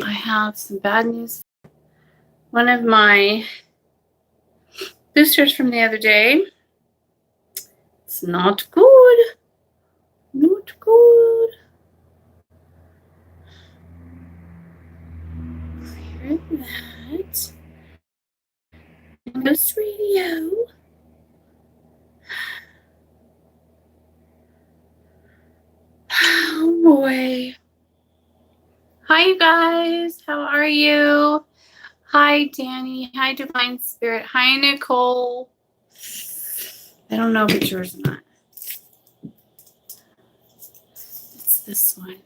I have some bad news. One of my boosters from the other day, it's not good. Not good. Clear that. Ghost radio. Oh boy. Hi, you guys. How are you? Hi, Danny. Hi, Divine Spirit. Hi, Nicole. I don't know if it's yours or not. It's this one.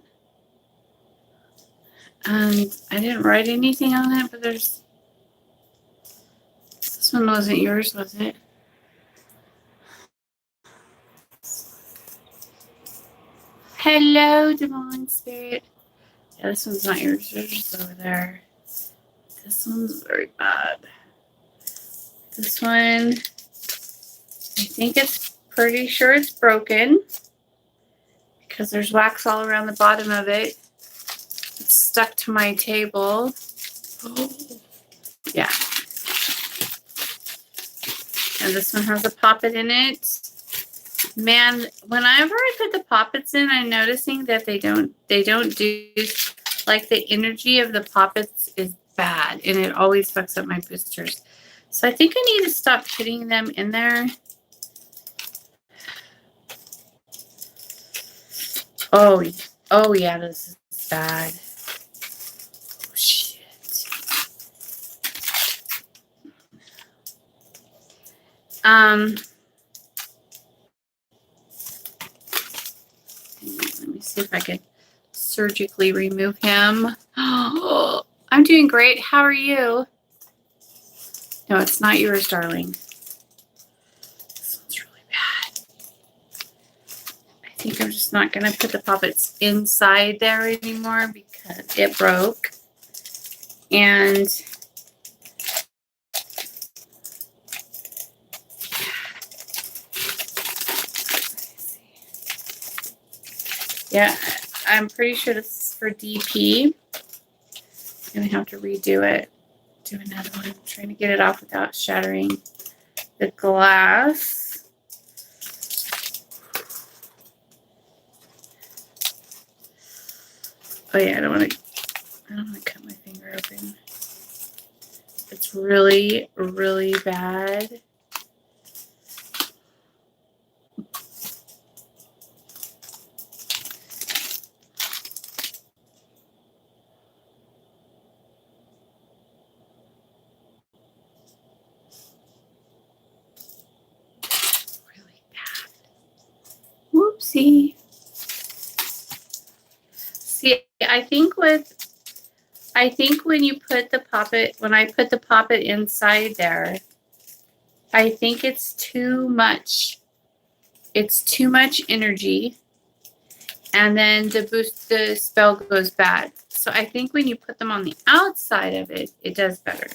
And I didn't write anything on it, but there's... This one wasn't yours, was it? Hello, Divine Spirit. Yeah, this one's not yours. Yours is over there. This one's very bad. This one, I think it's pretty sure it's broken because there's wax all around the bottom of it. It's stuck to my table. Oh. Yeah. And this one has a poppet in it. Man, whenever I put the poppets in, I'm noticing that they don't do, like, the energy of the poppets is bad, and it always fucks up my boosters. So I think I need to stop putting them in there. Oh yeah, this is bad. Oh, shit. Let me see if I can surgically remove him. Oh, I'm doing great. How are you? No, it's not yours, darling. This one's really bad. I think I'm just not going to put the poppets inside there anymore because it broke. And yeah, I'm pretty sure this is for DP. I'm going to have to redo it. Do another one. I'm trying to get it off without shattering the glass. Oh yeah, I don't want to cut my finger open. It's really, really bad. Whoopsie. See, I think when you put the poppet, when I put the poppet inside there, I think it's too much. It's too much energy. And then the spell goes bad. So I think when you put them on the outside of it, it does better.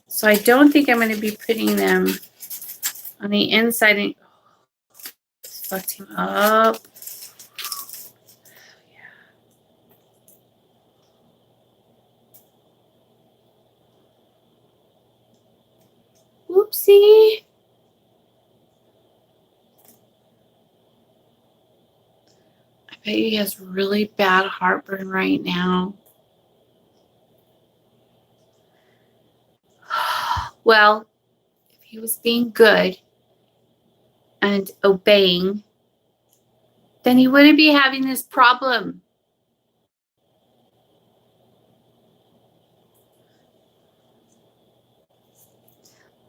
So I don't think I'm going to be putting them on the inside. And fucked him up. Whoopsie. I bet he has really bad heartburn right now. Well, if he was being good and obeying, then he wouldn't be having this problem.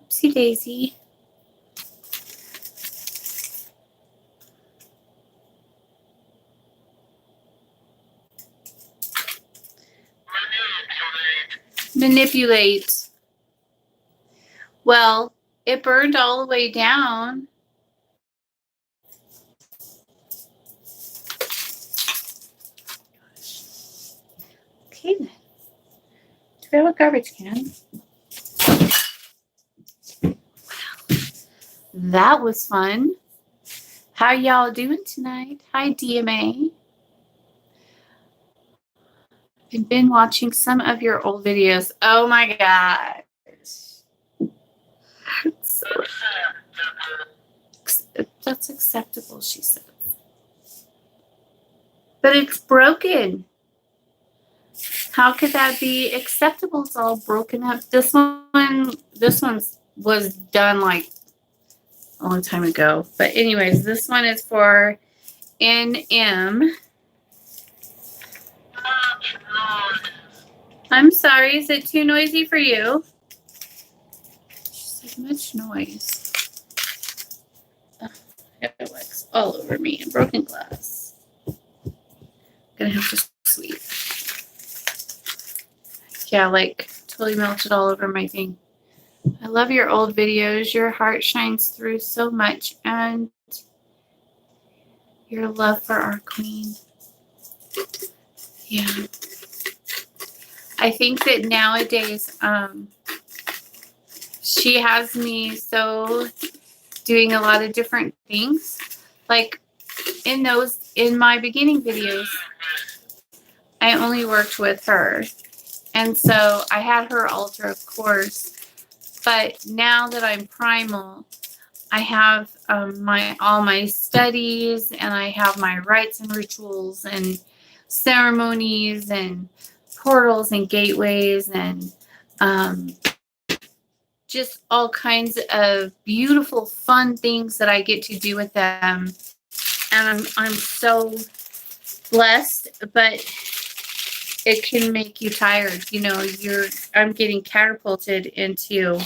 Oopsie daisy. Manipulate. Well, it burned all the way down. Okay then. Do we have a garbage can? Wow. That was fun. How y'all doing tonight? Hi, DMA. I've been watching some of your old videos. Oh my gosh. That's acceptable, she says. But it's broken. How could that be acceptable? It's all broken up. This one was done like a long time ago. But anyways, this one is for NM. I'm sorry, is it too noisy for you? She said much noise. It wax all over me and broken glass. Gonna have to sweep. Yeah, like totally melted all over my thing. I love your old videos. Your heart shines through so much, and your love for our queen. Yeah. I think that nowadays, she has me so doing a lot of different things. Like in my beginning videos, I only worked with her. And so I had her altar, of course. But now that I'm primal, I have all my studies, and I have my rites and rituals and ceremonies and portals and gateways and just all kinds of beautiful, fun things that I get to do with them. And I'm so blessed, but it can make you tired. You know, I'm getting catapulted into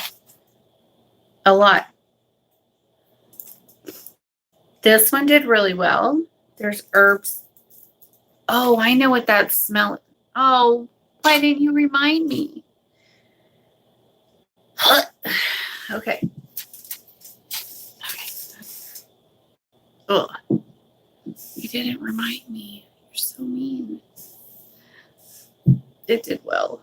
a lot. This one did really well. There's herbs. Oh, I know what that smell. Oh, why didn't you remind me? Okay. Ugh. You didn't remind me. You're so mean. It did well.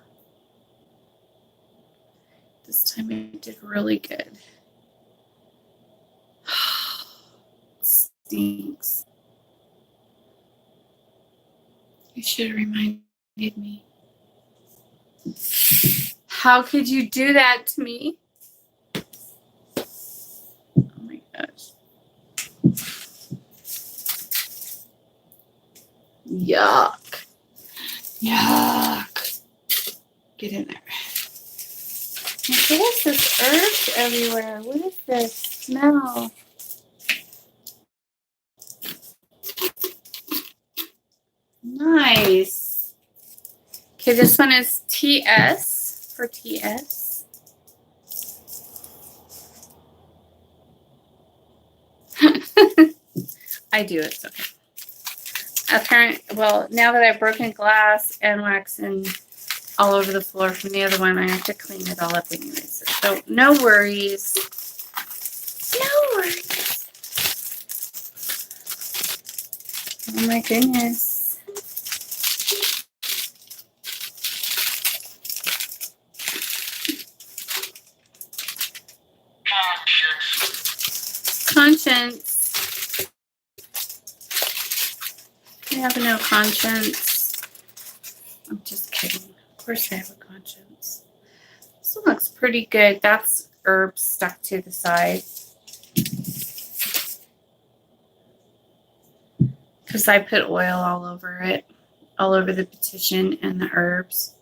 This time it did really good. Stinks. You should have reminded me. How could you do that to me? Oh my gosh. Yuck. Yuck. Get in there. What is this herbs everywhere? What is this smell? Nice. Okay, this one is TS for TS. I do it. It's okay. Well, now that I've broken glass and waxing all over the floor from the other one, I have to clean it all up anyways. So no worries. No worries. Oh my goodness. Conscience. I have no conscience. I'm just kidding. Of course I have a conscience. This one looks pretty good. That's herbs stuck to the side. Because I put oil all over it. All over the petition and the herbs.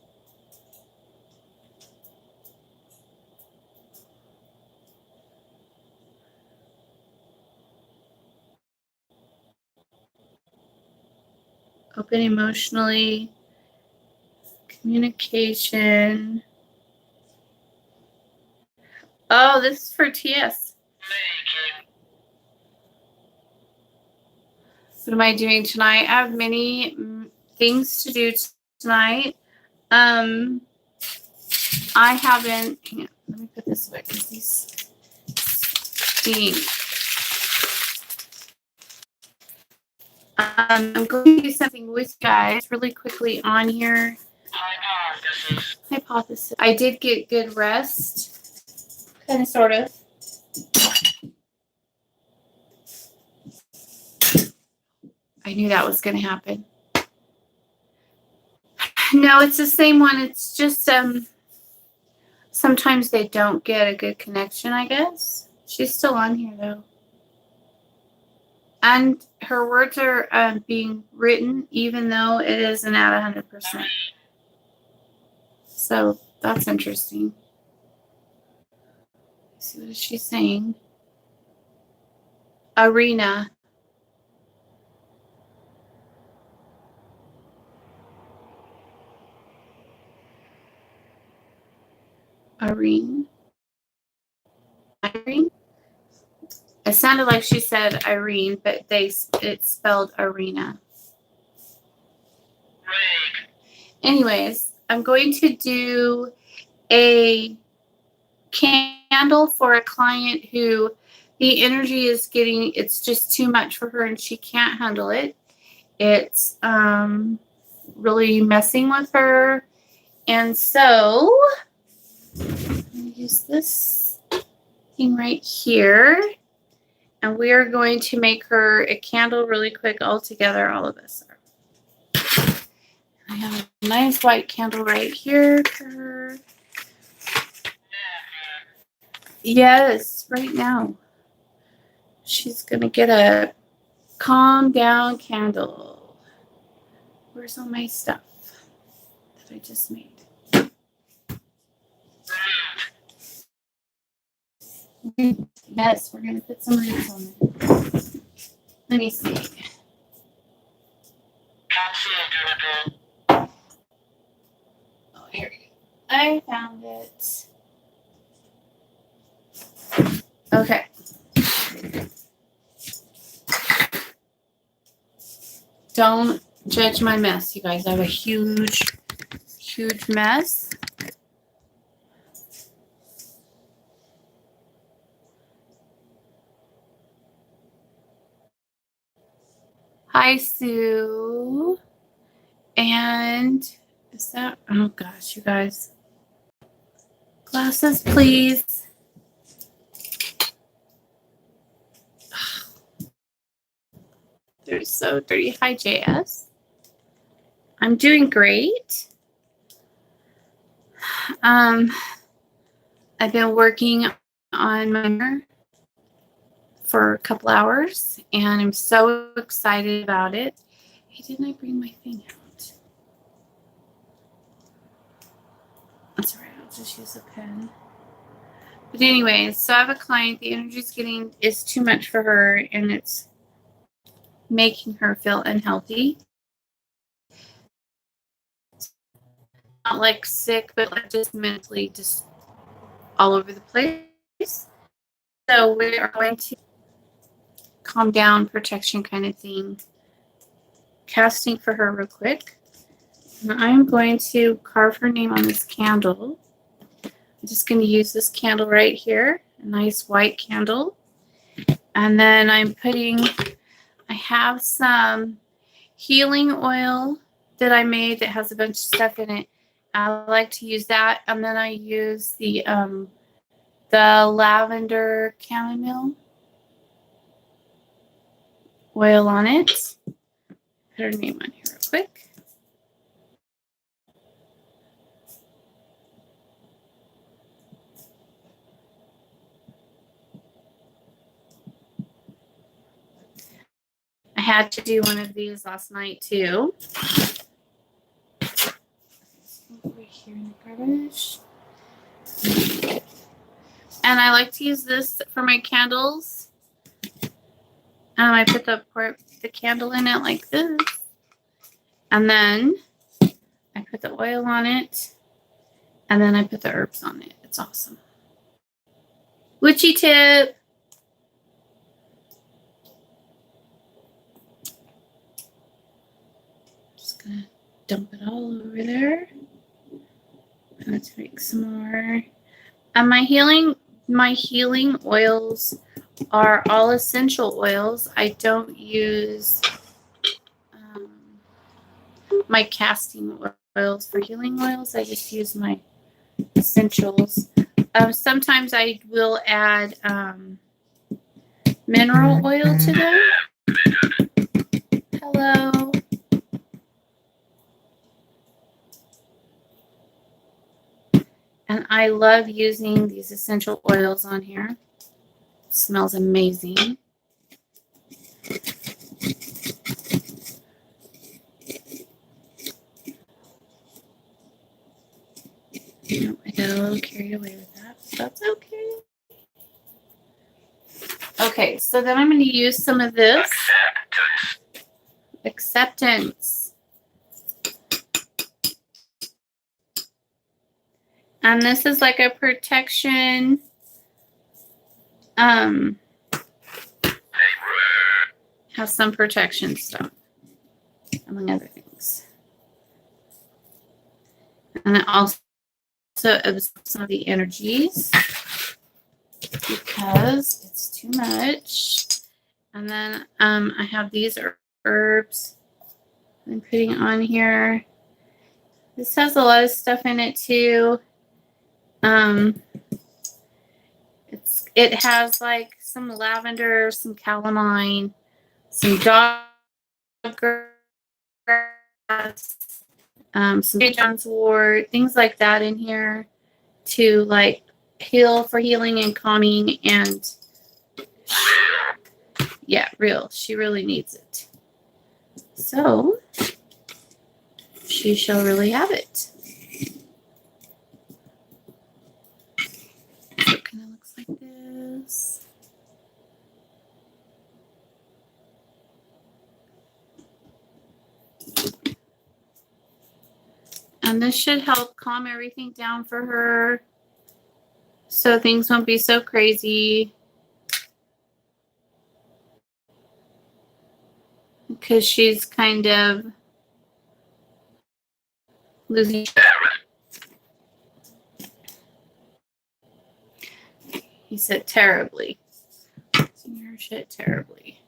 Open emotionally. Communication. Oh, this is for TS. What am I doing tonight? I have many things to do tonight. I haven't. Hang on, let me put this away because these stink. I'm going to do something with you guys really quickly on here. Hypothesis. I did get good rest. Kind of, sort of. I knew that was going to happen. No, it's the same one. It's just sometimes they don't get a good connection, I guess. She's still on here though. And her words are being written even though it isn't at 100%. So that's interesting. Let's see, what is she saying? Arena. Irene. Irene? It sounded like she said Irene, but it's spelled Arena. Anyways, I'm going to do a candle for a client who the energy is getting, it's just too much for her and she can't handle it. It's really messing with her. And so I'm going to use this thing right here. And we are going to make her a candle really quick all together, all of us are. I have a nice white candle right here for her. Yes, right now. She's going to get a calm down candle. Where's all my stuff that I just made? Yes, we're going to put some roots on it. Let me see. Oh, here we go. I found it. Okay. Don't judge my mess, you guys. I have a huge mess. Hi, Sue. And is that, oh gosh, you guys. Glasses, please. They're so dirty. Hi, JS. I'm doing great. I've been working on my hair for a couple hours, and I'm so excited about it. Hey, didn't I bring my thing out? That's all right. I'll just use a pen. But anyways, so I have a client. The energy's is too much for her, and it's making her feel unhealthy. Not like sick, but like just mentally just all over the place. So we are going to calm down, protection kind of thing. Casting for her real quick. And I'm going to carve her name on this candle. I'm just going to use this candle right here, a nice white candle. And then I have some healing oil that I made that has a bunch of stuff in it. I like to use that. And then I use the lavender chamomile oil on it. Put her name on here real quick. I had to do one of these last night too. Over here in the garbage. And I like to use this for my candles. I put the candle in it like this. And then I put the oil on it. And then I put the herbs on it. It's awesome. Witchy tip. Just going to dump it all over there. I'm going to make some more. And my healing oils are all essential oils. I don't use my casting oils for healing oils. I just use my essentials. Sometimes I will add mineral oil to them. Hello. And I love using these essential oils on here. It smells amazing. I got a little carried away with that. That's okay. Okay, so then I'm going to use some of this. Acceptance. And this is like a protection. Has some protection stuff, among other things. And it also absorbs some of the energies because it's too much. And then I have these herbs I'm putting on here. This has a lot of stuff in it too. It has like some lavender, some calamine, some dog grass, some St. John's wort, things like that in here to like heal for healing and calming. And yeah, she really needs it. So she shall really have it. So it kind of looks like this. And this should help calm everything down for her so things won't be so crazy. Because she's kind of losing. He said terribly. Losing her shit terribly.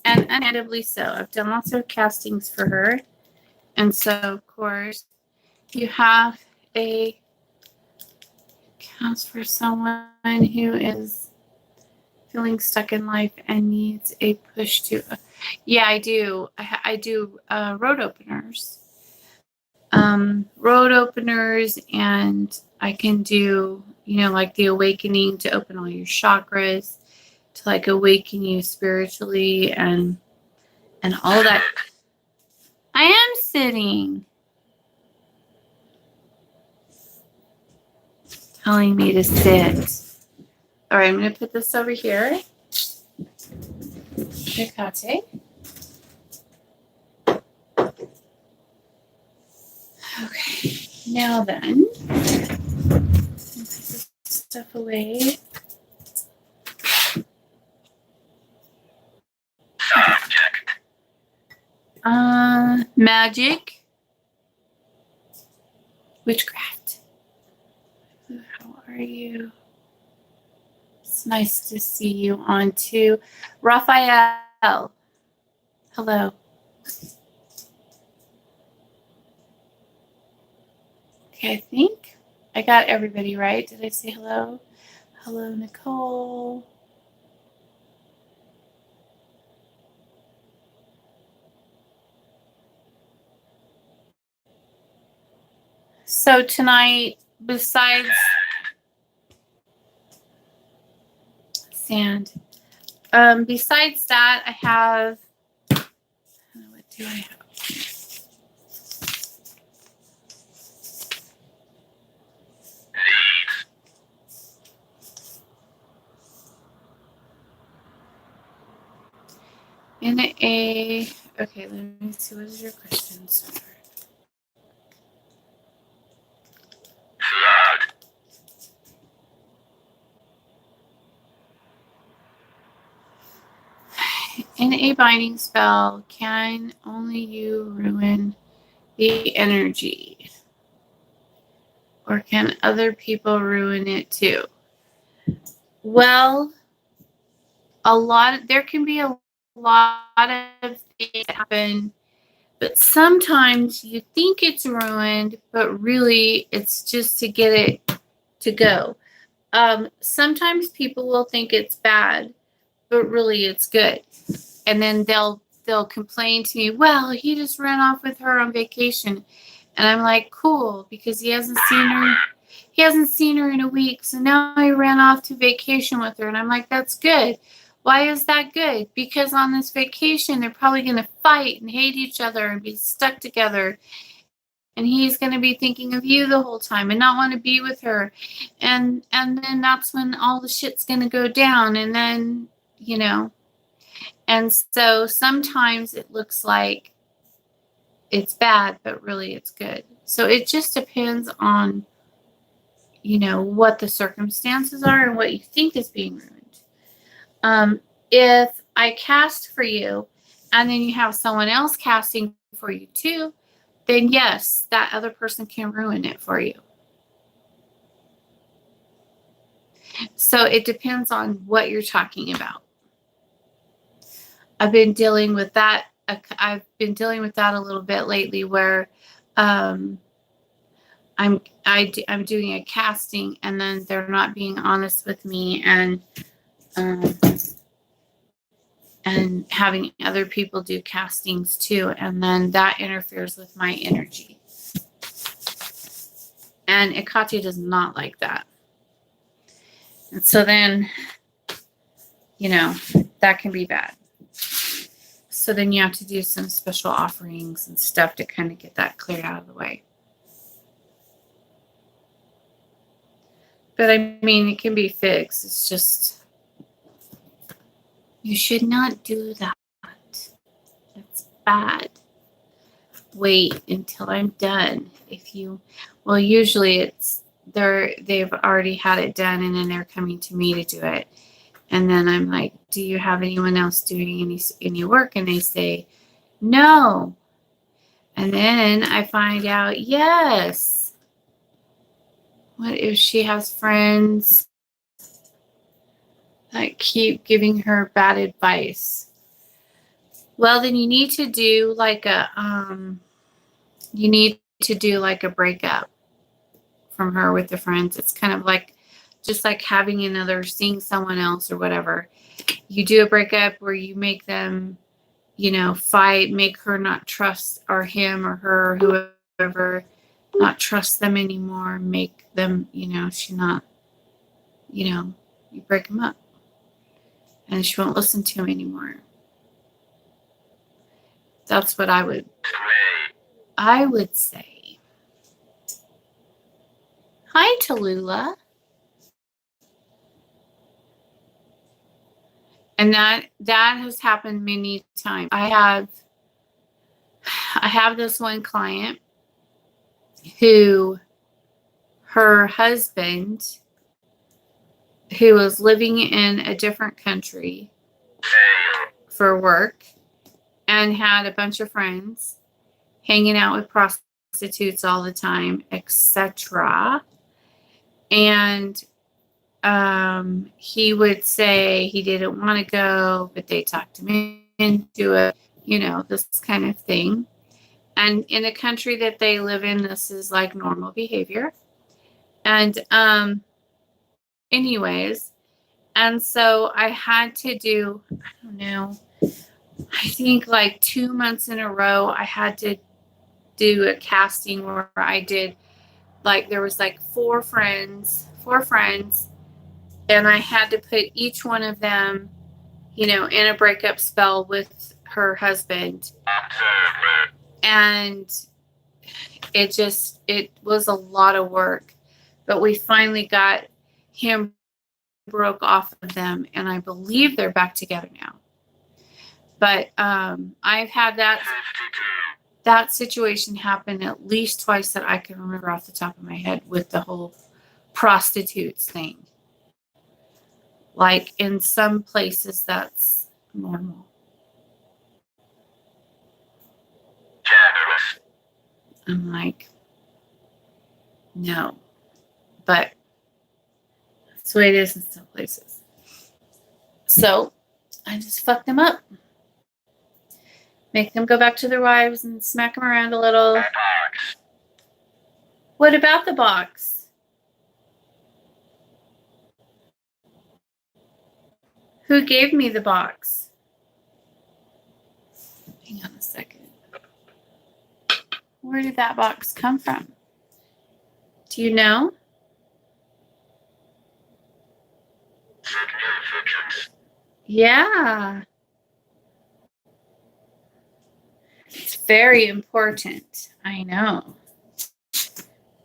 And undoubtedly so. I've done lots of castings for her. And so, of course, you have a cast for someone who is feeling stuck in life and needs a push to. Yeah, I do. I do road openers. Road openers, and I can do, like the awakening to open all your chakras, to like awaken you spiritually and all that. I am sitting. Telling me to sit. All right, I'm going to put this over here. Hecate. Okay, now then, put this stuff away. Magic. Witchcraft. How are you? It's nice to see you on too. Raphael. Hello. Okay, I think I got everybody right. Did I say hello? Hello, Nicole. So tonight, besides sand, besides that, I have, what do I have? Okay, let me see, what is your question, sir? In a binding spell, can only you ruin the energy? Or can other people ruin it too? Well, there can be a lot of things that happen, but sometimes you think it's ruined, but really it's just to get it to go. Sometimes people will think it's bad, but really it's good. And then they'll they'll complain to me, well, he just ran off with her on vacation. And I'm like, cool, because he hasn't seen her in a week. So now he ran off to vacation with her. And I'm like, that's good. Why is that good? Because on this vacation, they're probably going to fight and hate each other and be stuck together. And he's going to be thinking of you the whole time and not want to be with her. And then that's when all the shit's going to go down. And then, and so sometimes it looks like it's bad, but really it's good. So it just depends on, what the circumstances are and what you think is being ruined. If I cast for you and then you have someone else casting for you too, then yes, that other person can ruin it for you. So it depends on what you're talking about. I've been dealing with that. I've been dealing with that a little bit lately, where I'm doing a casting and then they're not being honest with me, and having other people do castings too, and then that interferes with my energy. And Ekati does not like that. And so then, that can be bad. So then you have to do some special offerings and stuff to kind of get that cleared out of the way. But I mean, it can be fixed. It's just, you should not do that. It's bad. Wait until I'm done. Usually they've already had it done and then they're coming to me to do it. And then I'm like, do you have anyone else doing any work? And they say, no. And then I find out, yes. What if she has friends that keep giving her bad advice? Well, then you need to do like a breakup from her with the friends. It's kind of like just like seeing someone else or whatever. You do a breakup where you make them, fight, make her not trust, or him or her, whoever, not trust them anymore, make them, she not, you break them up and she won't listen to him anymore. That's what I would say. Hi, Tallulah. And that has happened many times. I have this one client who, her husband, who was living in a different country for work and had a bunch of friends, hanging out with prostitutes all the time, etc. And he would say he didn't want to go, but they talked him into it, this kind of thing. And in the country that they live in, this is like normal behavior. And anyways, and so I had to do, I don't know, I think like 2 months in a row, I had to do a casting where I did, like, there was like four friends, and I had to put each one of them, in a breakup spell with her husband. And it was a lot of work, but we finally got him broke off of them, and I believe they're back together now. But I've had that situation happen at least twice that I can remember off the top of my head with the whole prostitutes thing. Like, in some places that's normal. I'm like, no. But that's the way it is in some places. So I just fucked them up. Make them go back to their wives and smack them around a little. What about the box? Who gave me the box? Hang on a second. Where did that box come from? Do you know? Yeah. It's very important. I know.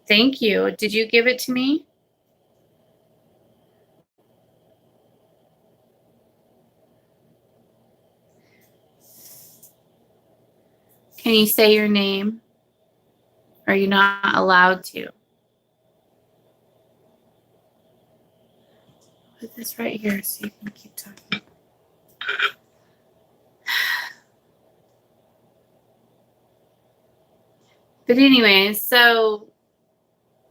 Thank you. Did you give it to me? Can you say your name? Are you not allowed to? Put this right here so you can keep talking. But anyways, so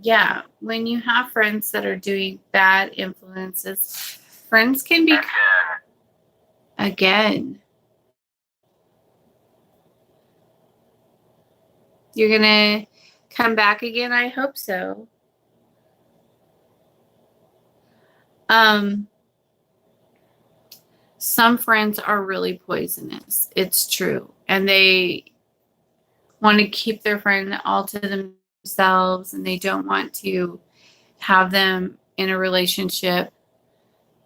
yeah, when you have friends that are doing bad influences, friends can be again. You're gonna come back again? I hope so. Some friends are really poisonous. It's true. And they want to keep their friend all to themselves and they don't want to have them in a relationship.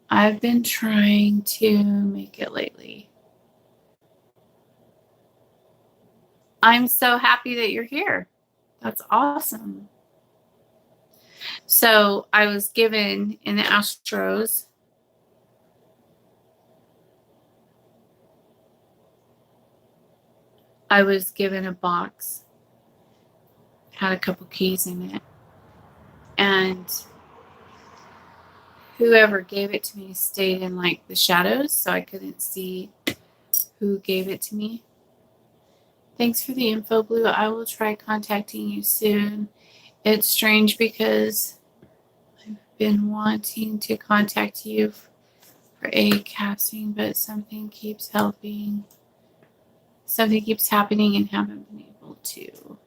I've been trying to make it lately. I'm so happy that you're here. That's awesome. So I was given in the Astros I was given a box, had a couple keys in it, and whoever gave it to me stayed in like the shadows, so I couldn't see who gave it to me. Thanks for the info, Blue. I will try contacting you soon. It's strange because I've been wanting to contact you for a casting, but something keeps happening and haven't been able to.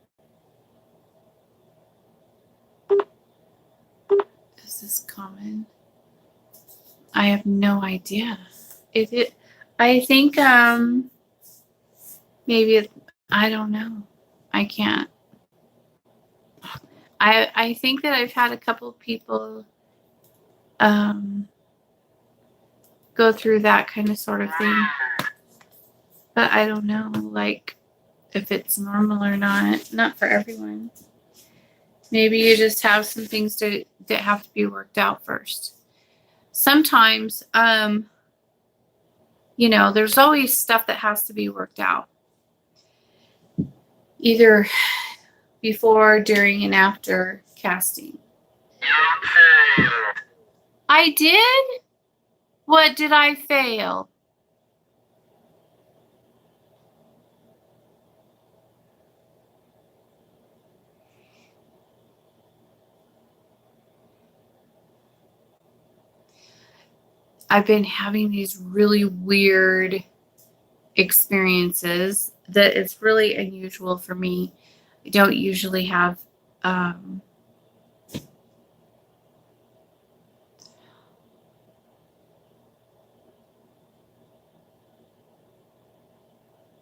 Is this common? I have no idea. I think maybe I don't know. I can't. I think that I've had a couple people go through that kind of sort of thing. But I don't know, like, if it's normal or not. Not for everyone. Maybe you just have some things that have to be worked out first. Sometimes, there's always stuff that has to be worked out. Either before, during, and after casting. I did? What did I fail? I've been having these really weird experiences that it's really unusual for me. I don't usually have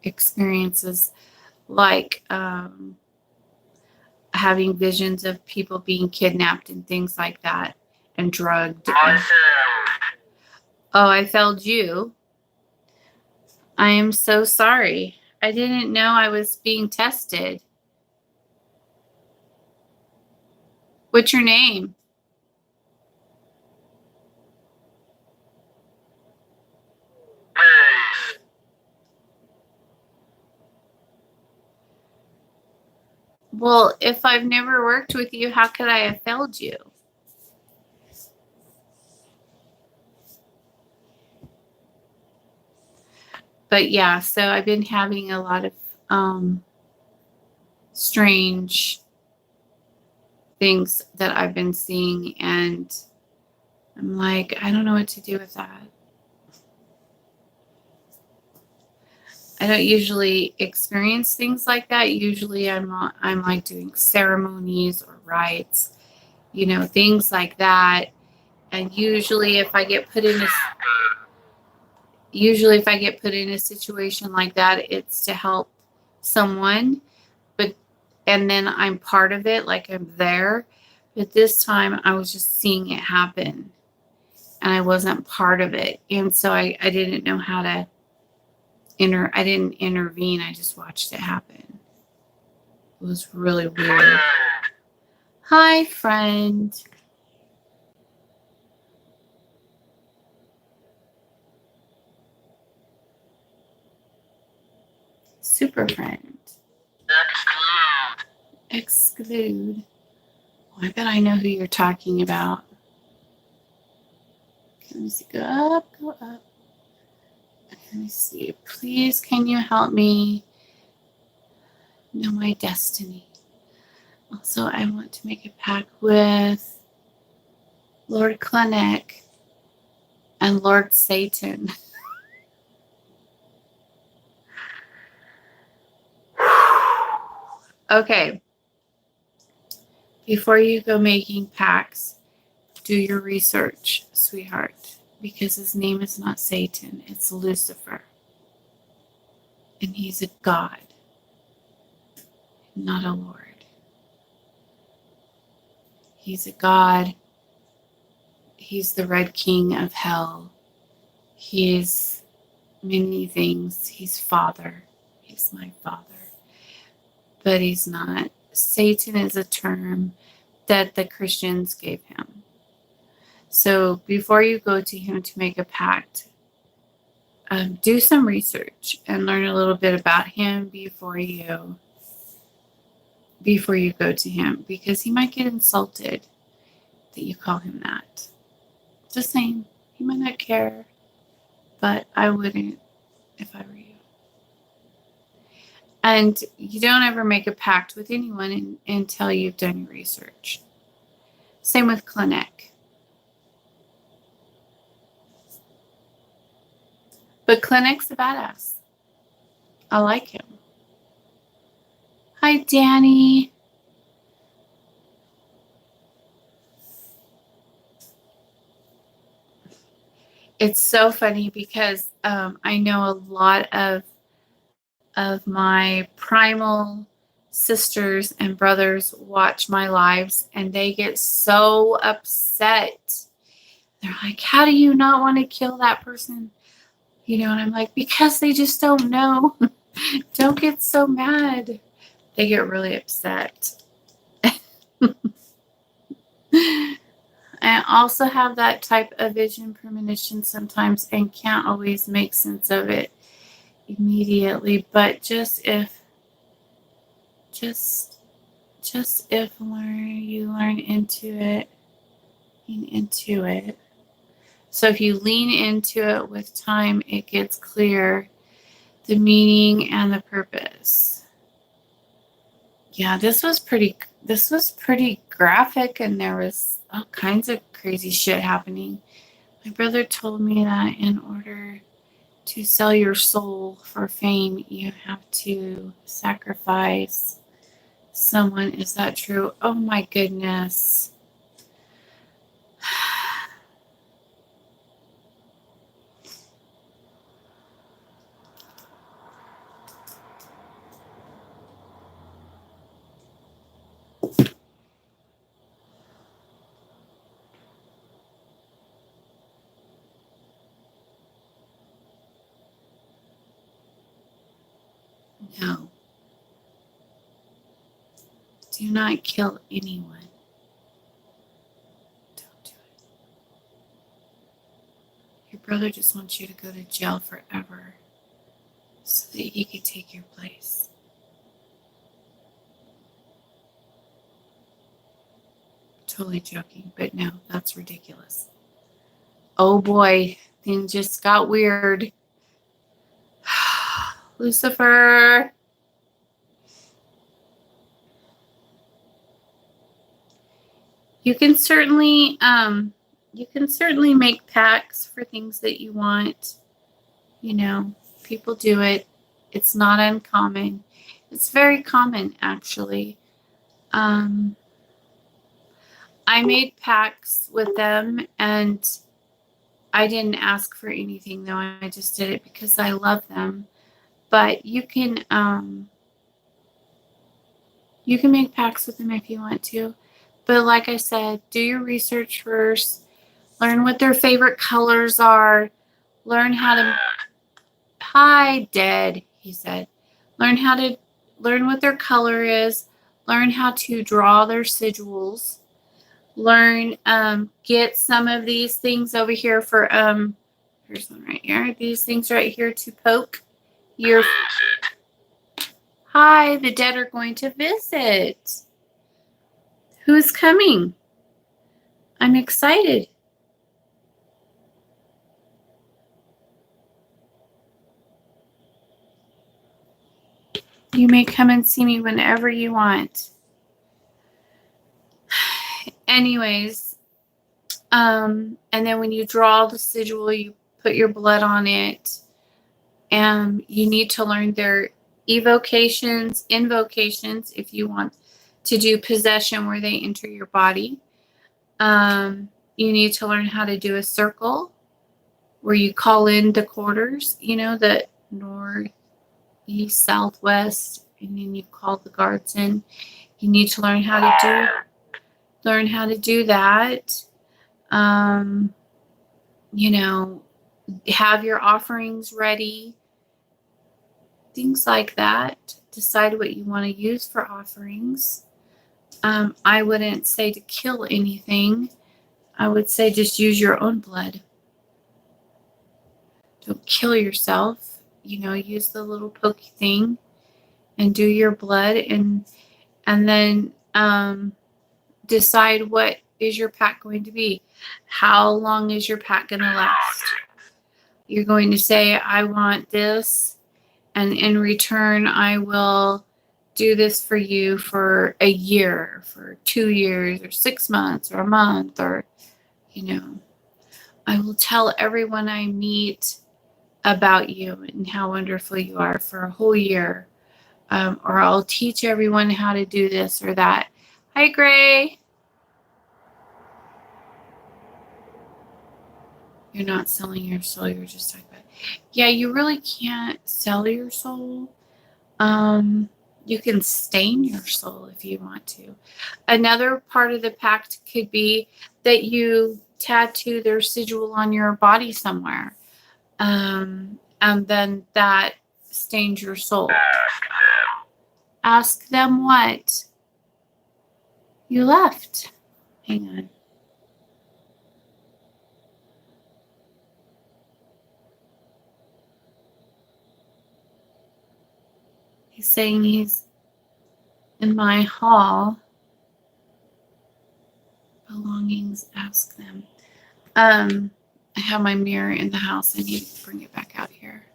experiences like having visions of people being kidnapped and things like that and drugged. Oh, I failed you. I am so sorry. I didn't know I was being tested. What's your name? Well, if I've never worked with you, how could I have failed you? But yeah, so I've been having a lot of strange things that I've been seeing, and I'm like, I don't know what to do with that. I don't usually experience things like that. Usually I'm like doing ceremonies or rites, things like that. And usually if I get put in usually if I get put in a situation like that, it's to help someone, and then I'm part of it, like I'm there. But this time I was just seeing it happen and I wasn't part of it. And so I didn't know how to I didn't intervene. I just watched it happen. It was really weird. Hi, friend. Super friend. Exclude. Oh, I bet I know who you're talking about. Let me see. Go up, go up. Let me see. Please, can you help me know my destiny? Also, I want to make a pact with Lord Klinek and Lord Satan. Okay. Before you go making pacts, do your research, sweetheart, because his name is not Satan, it's Lucifer. And he's a god, not a lord. He's a god. He's the Red King of Hell. He is many things. He's Father. He's my Father. But he's not. Satan is a term that the Christians gave him. So before you go to him to make a pact, do some research and learn a little bit about him before you go to him, because he might get insulted that you call him that. Just saying, he might not care, but I wouldn't if I were you. And you don't ever make a pact with anyone until you've done your research. Same with Klinek. But Klinek's a badass. I like him. Hi, Danny. It's so funny because I know a lot of my primal sisters and brothers watch my lives and they get so upset. They're like, how do you not want to kill that person? You know, and I'm like, because they just don't know. Don't get so mad. They get really upset. I also have that type of vision premonition sometimes and can't always make sense of it immediately, but just if you lean into it. So if you lean into it with time, it gets clear, the meaning and the purpose. Yeah, this was pretty graphic, and there was all kinds of crazy shit happening. My brother told me that in order to sell your soul for fame, you have to sacrifice someone. Is that true? Oh my goodness. No. Do not kill anyone. Don't do it. Your brother just wants you to go to jail forever so that he can take your place. Totally joking, but no, that's ridiculous. Oh boy, things just got weird. Lucifer. You can certainly make pacts for things that you want. You know, people do it. It's not uncommon. It's very common, actually. I made pacts with them, and I didn't ask for anything though. I just did it because I love them. But you can make packs with them if you want to. But like I said, do your research first. Learn what their favorite colors are. Learn how to Hi, Dead, he said. Learn what their color is. Learn how to draw their sigils. Learn get some of these things over here for here's one right here. These things right here to poke your Hi, the dead are going to visit. Who's coming? I'm excited. You may come and see me whenever you want. Anyways, and then when you draw the sigil, you put your blood on it. And you need to learn their evocations, invocations, if you want to do possession where they enter your body. You need to learn how to do a circle where you call in the quarters, the north, east, southwest, and then you call the guards in. You need to learn how to do that. Have your offerings ready, things like that. Decide what you want to use for offerings. I wouldn't say to kill anything. I would say just use your own blood. Don't kill yourself. Use the little pokey thing and do your blood, and then decide what is your pack going to be. How long is your pack going to last? You're going to say, I want this, and in return, I will do this for you for a year, for 2 years, or 6 months, or a month, or, I will tell everyone I meet about you and how wonderful you are for a whole year. Or I'll teach everyone how to do this or that. Hi, Gray. You're not selling your soul. You're just talking about it. Yeah, you really can't sell your soul. You can stain your soul if you want to. Another part of the pact could be that you tattoo their sigil on your body somewhere. And then that stains your soul. Ask them what? You left. Hang on. He's saying he's in my hall. Belongings, ask them. I have my mirror in the house. I need to bring it back out here.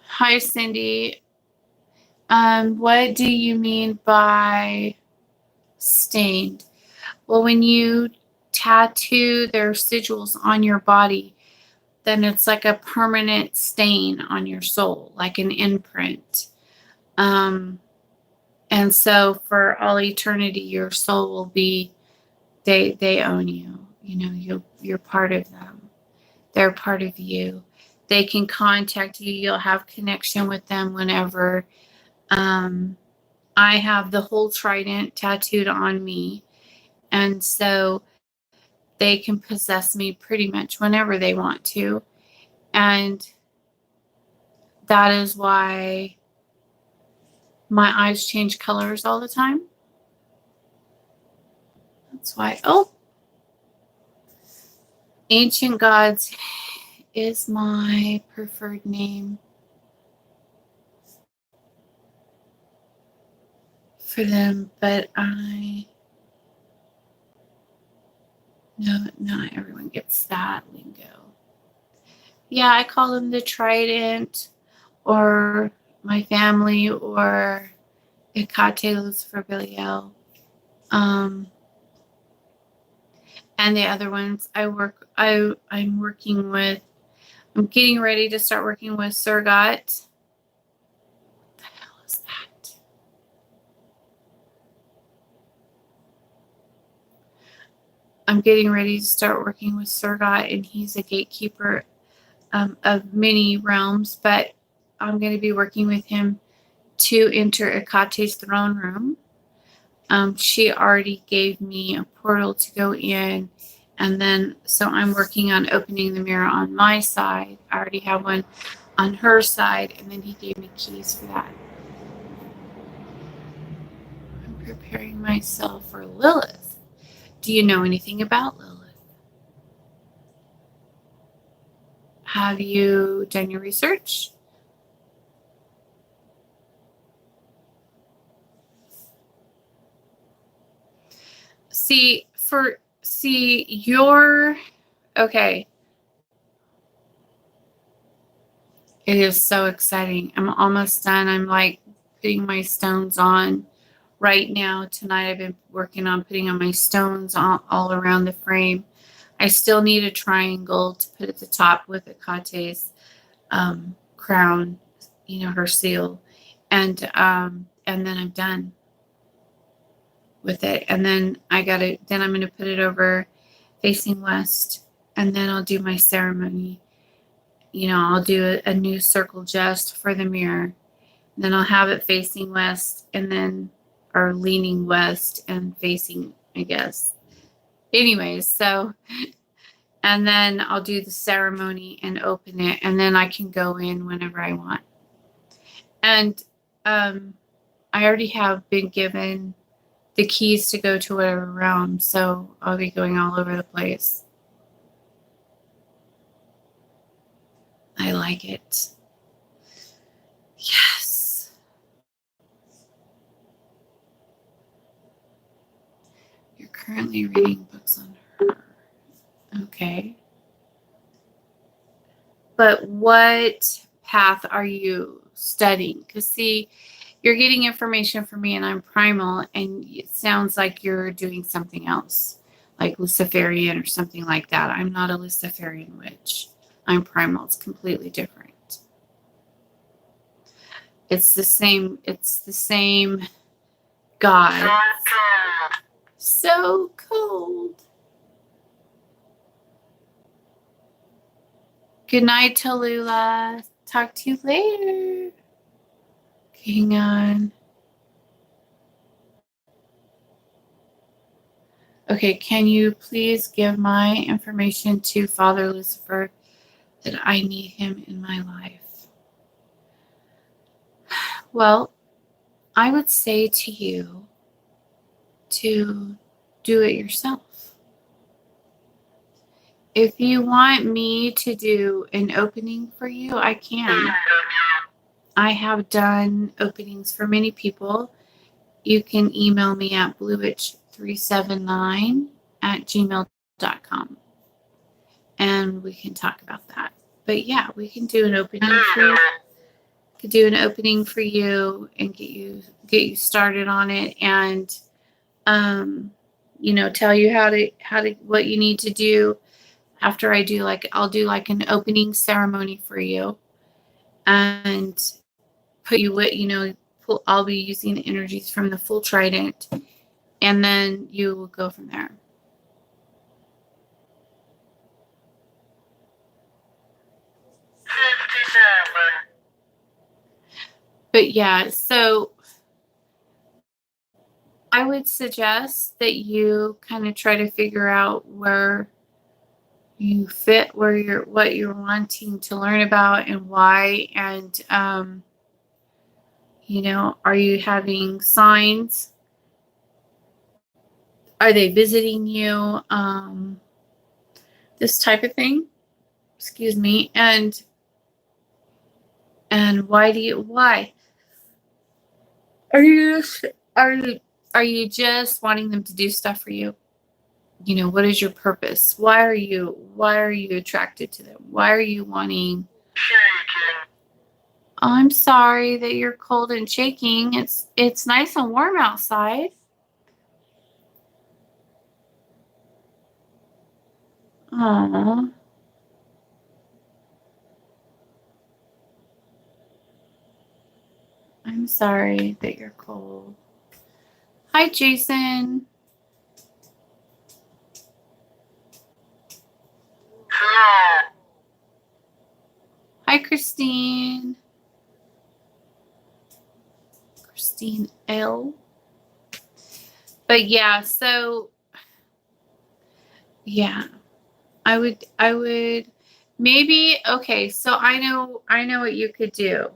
Hi, Cindy. What do you mean by stained? Well, when you tattoo their sigils on your body, then it's like a permanent stain on your soul, like an imprint. And so for all eternity, your soul will be, they own you. You're part of them. They're part of you. They can contact you. You'll have connection with them whenever. I have the whole trident tattooed on me. And so they can possess me pretty much whenever they want to. And that is why my eyes change colors all the time. That's why. Oh, Ancient Gods is my preferred name for them, but no, not everyone gets that lingo. Yeah, I call them the Trident, or my family, or Hecate Lucifer Belial. And the other ones I'm working with. I'm getting ready to start working with Surgot. What the hell is that? I'm getting ready to start working with Surgot, and he's a gatekeeper of many realms, but I'm going to be working with him to enter Akate's throne room. She already gave me a portal to go in, and then so I'm working on opening the mirror on my side. I already have one on her side, and then he gave me keys for that. I'm preparing myself for Lilith. Do you know anything about Lilith? Have you done your research? You're okay. It is so exciting. I'm almost done. I'm like putting my stones on right now. Tonight I've been working on putting on my stones all around the frame. I still need a triangle to put at the top with Akate's crown, her seal, and then I'm done with it. And then I'm gonna put it over facing west, and then I'll do my ceremony. I'll do a new circle just for the mirror. Then I'll have it facing west, or leaning west and facing, I guess. Anyways, and then I'll do the ceremony and open it, and then I can go in whenever I want. And I already have been given the keys to go to whatever realm, so I'll be going all over the place. I like it. Yes. You're currently reading books on her. Okay. But what path are you studying? Because see, you're getting information from me and I'm primal, and it sounds like you're doing something else, like Luciferian or something like that. I'm not a Luciferian witch. I'm primal. It's completely different. It's the same God. So cold. Good night, Tallulah. Talk to you later. Hang on. Okay, can you please give my information to Father Lucifer that I need him in my life? Well, I would say to you to do it yourself. If you want me to do an opening for you, I can. I have done openings for many people. You can email me at bluewitch379@gmail.com and we can talk about that. But yeah, we can do an opening for you. Could do an opening for you and get you started on it, and tell you how to what you need to do after I'll do like an opening ceremony for you and put you with I'll be using the energies from the full trident, and then you will go from there. But yeah, so I would suggest that you kind of try to figure out where you fit, what you're wanting to learn about and why, and are you having signs? Are they visiting you? This type of thing. Excuse me. And why are you just wanting them to do stuff for you? What is your purpose? Why are you attracted to them? Why are you wanting? I'm sorry that you're cold and shaking. It's nice and warm outside. Aww. I'm sorry that you're cold. Hi, Jason. Hi, Christine. Christine L. But yeah, so yeah, I would maybe, okay, so I know what you could do.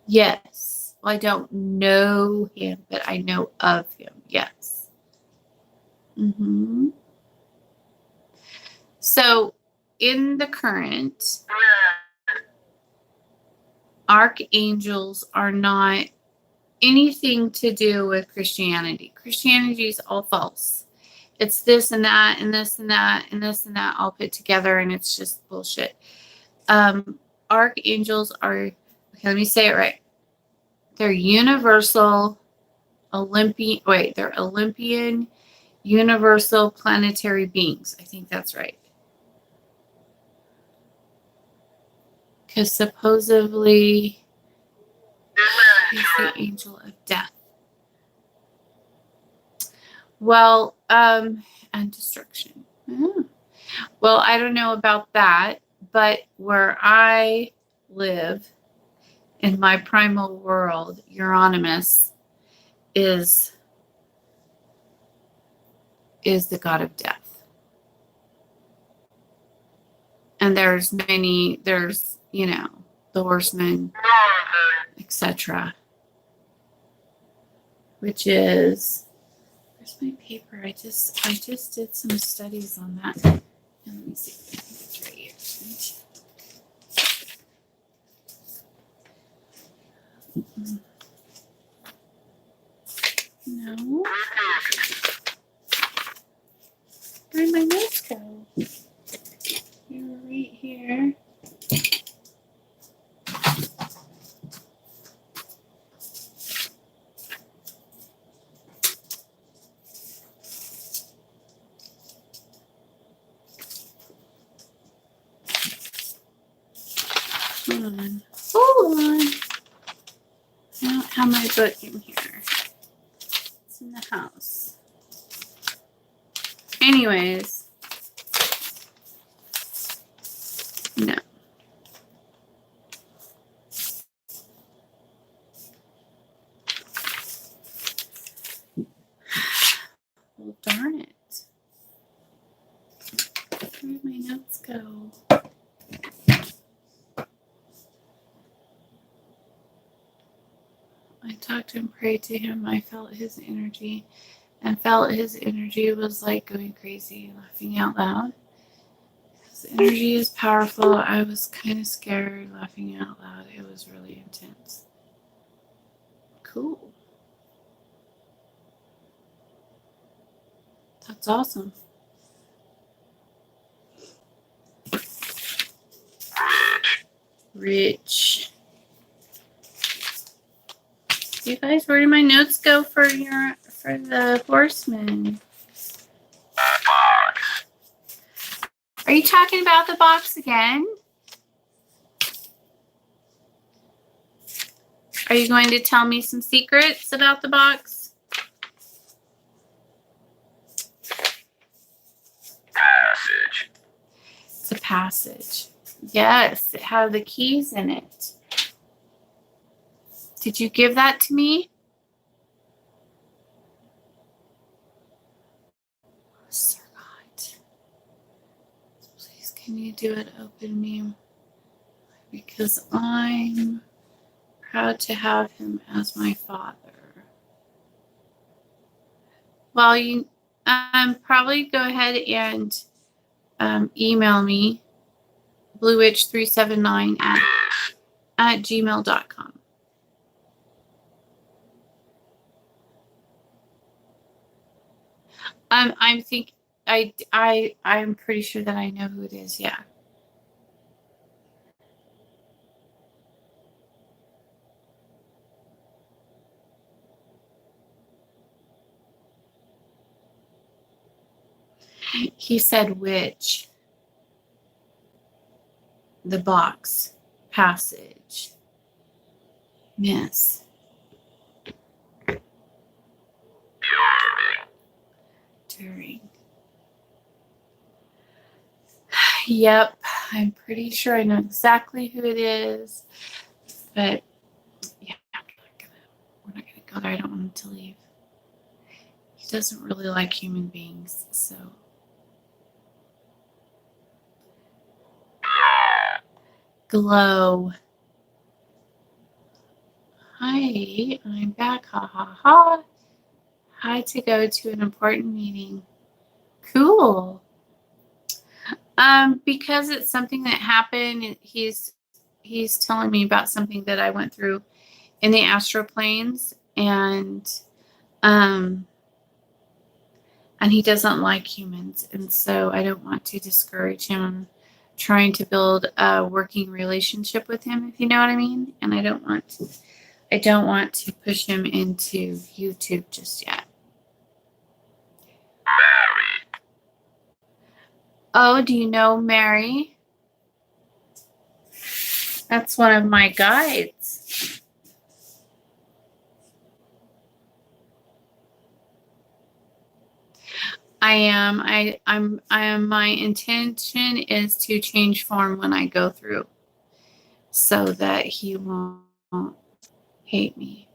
Yes. Well, I don't know him, but I know of him. Yes. So in the current, archangels are not anything to do with Christianity. Christianity is all false. It's this and that and this and that and this and that all put together, and it's just bullshit. Archangels are, okay, let me say it right. They're universal they're Olympian universal planetary beings. I think that's right. Because supposedly he's the angel of death. Well, and destruction. Well, I don't know about that, but where I live in my primal world, Euronymous is the god of death. And there's the horsemen, etc. Which is, where's my paper? I just did some studies on that. And let me see. I think it's right here. No. Where'd my notes go? They were right here. Hold on. I don't have my book in here. It's in the house. Anyways. No. Well, darn it. Where did my notes go? I talked and prayed to him. I felt his energy was like going crazy, laughing out loud. His energy is powerful. I was kind of scared, laughing out loud. It was really intense. Cool. That's awesome. Rich. You guys, where did my notes go for the horseman? Box. Are you talking about the box again? Are you going to tell me some secrets about the box? Passage. It's a passage. Yes, it has the keys in it. Did you give that to me? Sir God, please can you do it? Open me, because I'm proud to have him as my father. Well, you probably go ahead and email me, bluewitch379 at gmail.com. I'm pretty sure that I know who it is. Yeah. He said which? The box. Passage. Miss. During. Yep, I'm pretty sure I know exactly who it is. But yeah, we're not gonna go there. I don't want him to leave. He doesn't really like human beings, so. Glow. Hi, I'm back. Ha ha ha. Had to go to an important meeting. Cool. Because it's something that happened. He's telling me about something that I went through in the astral planes, and he doesn't like humans, and so I don't want to discourage him trying to build a working relationship with him, if you know what I mean. And I don't want to push him into YouTube just yet. Oh, do you know Mary? That's one of my guides. I am. My intention is to change form when I go through, so that he won't hate me.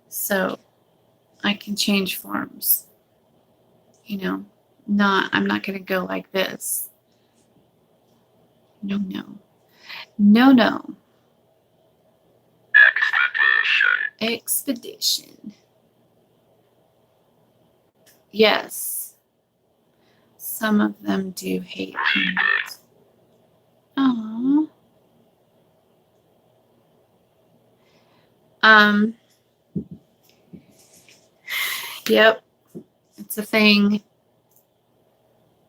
So I can change forms. You know, I'm not going to go like this. No. Expedition. Yes. Some of them do hate humans. Aww. Yep. It's a thing.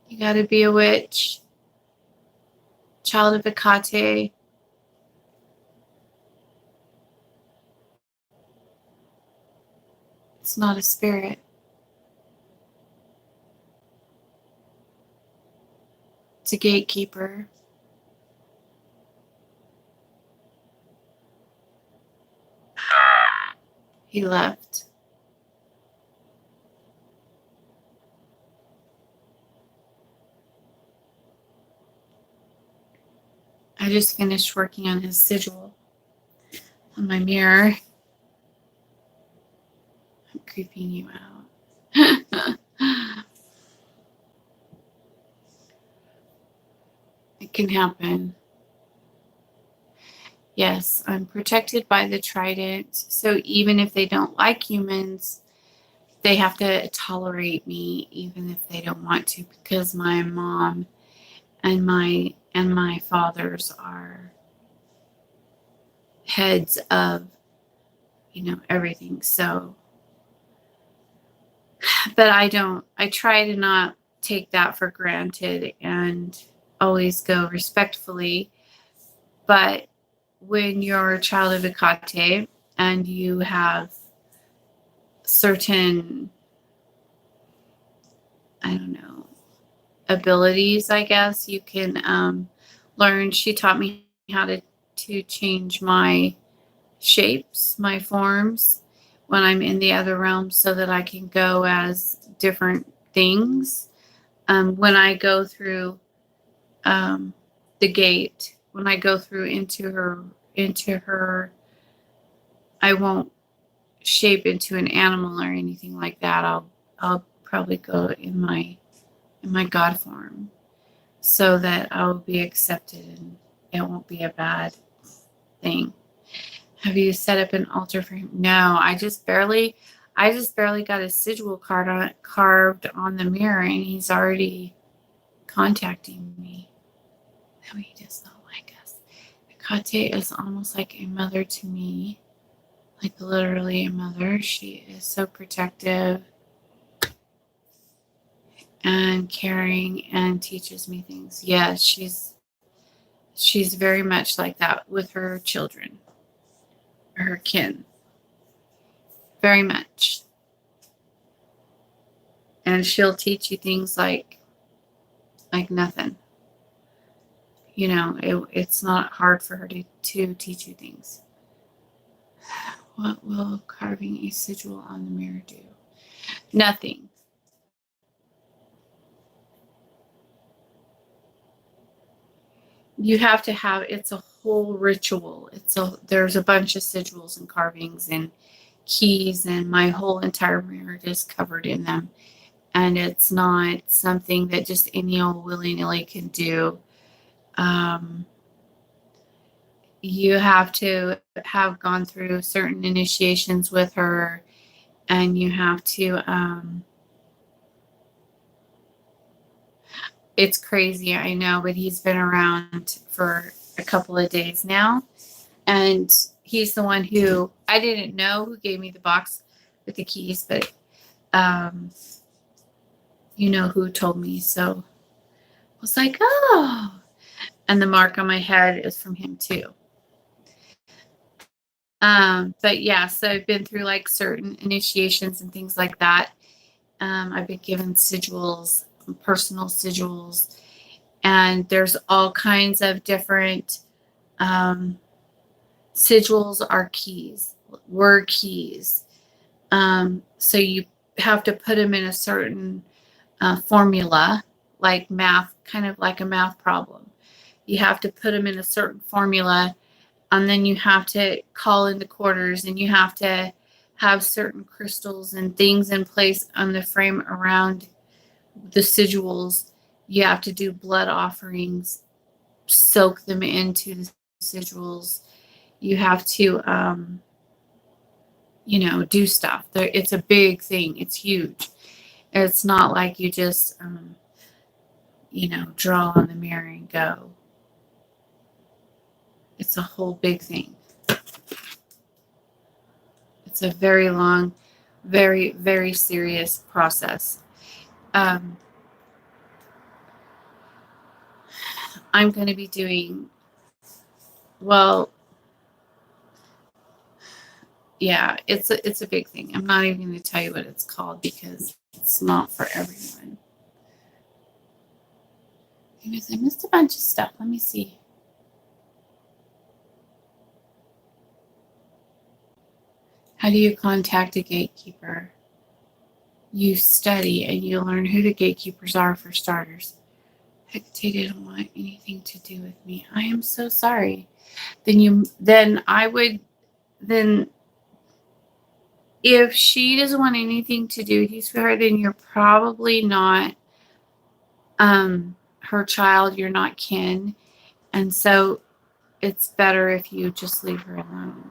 You gotta be a witch. Child of Hecate. It's not a spirit. It's a gatekeeper. He left. I just finished working on his sigil on my mirror. I'm creeping you out. It can happen. Yes, I'm protected by the trident. So even if they don't like humans, they have to tolerate me, even if they don't want to, because my mom and my fathers are heads of, everything. So, but I try to not take that for granted and always go respectfully. But when you're a child of Hecate and you have certain, I don't know, abilities, I guess, you can learn. She taught me how to change my shapes, my forms when I'm in the other realm, so that I can go as different things. When I go through the gate, when I go through into her, I won't shape into an animal or anything like that. I'll probably go in my God form, so that I will be accepted and it won't be a bad thing. Have you set up an altar for him? No, I just barely got a sigil carved on the mirror, and he's already contacting me. No, he does not like us. Hecate is almost like a mother to me, like literally a mother. She is so protective and caring and teaches me things. Yes, she's very much like that with her children, her kin. Very much. And she'll teach you things like nothing. It's not hard for her to teach you things. What will carving a sigil on the mirror do? Nothing. you have to have, it's a whole ritual. There's a bunch of sigils and carvings and keys, and my whole entire mirror is covered in them. And it's not something that just any old willy-nilly can do. You have to have gone through certain initiations with her, and you have to, it's crazy, I know, but he's been around for a couple of days now. And he's the one who, I didn't know who gave me the box with the keys, but you know who told me. So I was like, oh. And the mark on my head is from him too. But yeah, so I've been through like certain initiations and things like that. I've been given sigils, personal sigils, and there's all kinds of different sigils are keys, word keys. So you have to put them in a certain formula, like math, kind of like a math problem. You have to put them in a certain formula, and then you have to call in the quarters, and you have to have certain crystals and things in place on the frame around the sigils. You have to do blood offerings, soak them into the sigils. You have to, do stuff. It's a big thing. It's huge. It's not like you just, draw on the mirror and go. It's a whole big thing. It's a very long, very, very serious process. I'm going to be doing, well, yeah, it's a big thing. I'm not even going to tell you what it's called because it's not for everyone. Anyways, I missed a bunch of stuff. Let me see. How do you contact a gatekeeper? You study and you learn who the gatekeepers are, for starters. Hecate didn't want anything to do with me. I am so sorry. Then if she doesn't want anything to do with you, sweetheart, then you're probably not her child. You're not kin. And so it's better if you just leave her alone.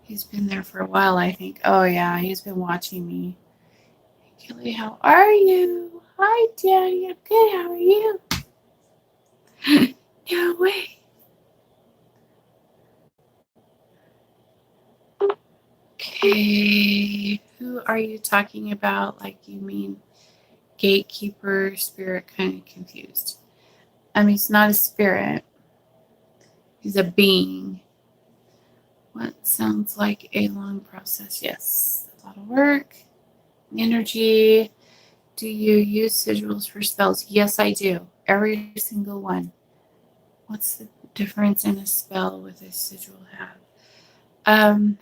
He's been there for a while, I think. Oh, yeah, he's been watching me. Kelly, how are you? Hi, Daddy. I'm good. How are you? No way. Okay. Who are you talking about? Like, you mean gatekeeper, spirit? Kind of confused. He's not a spirit. He's a being. What sounds like a long process? Yes. A lot of work. Energy. Do you use sigils for spells? Yes, I do. Every single one. What's the difference in a spell with a sigil have? And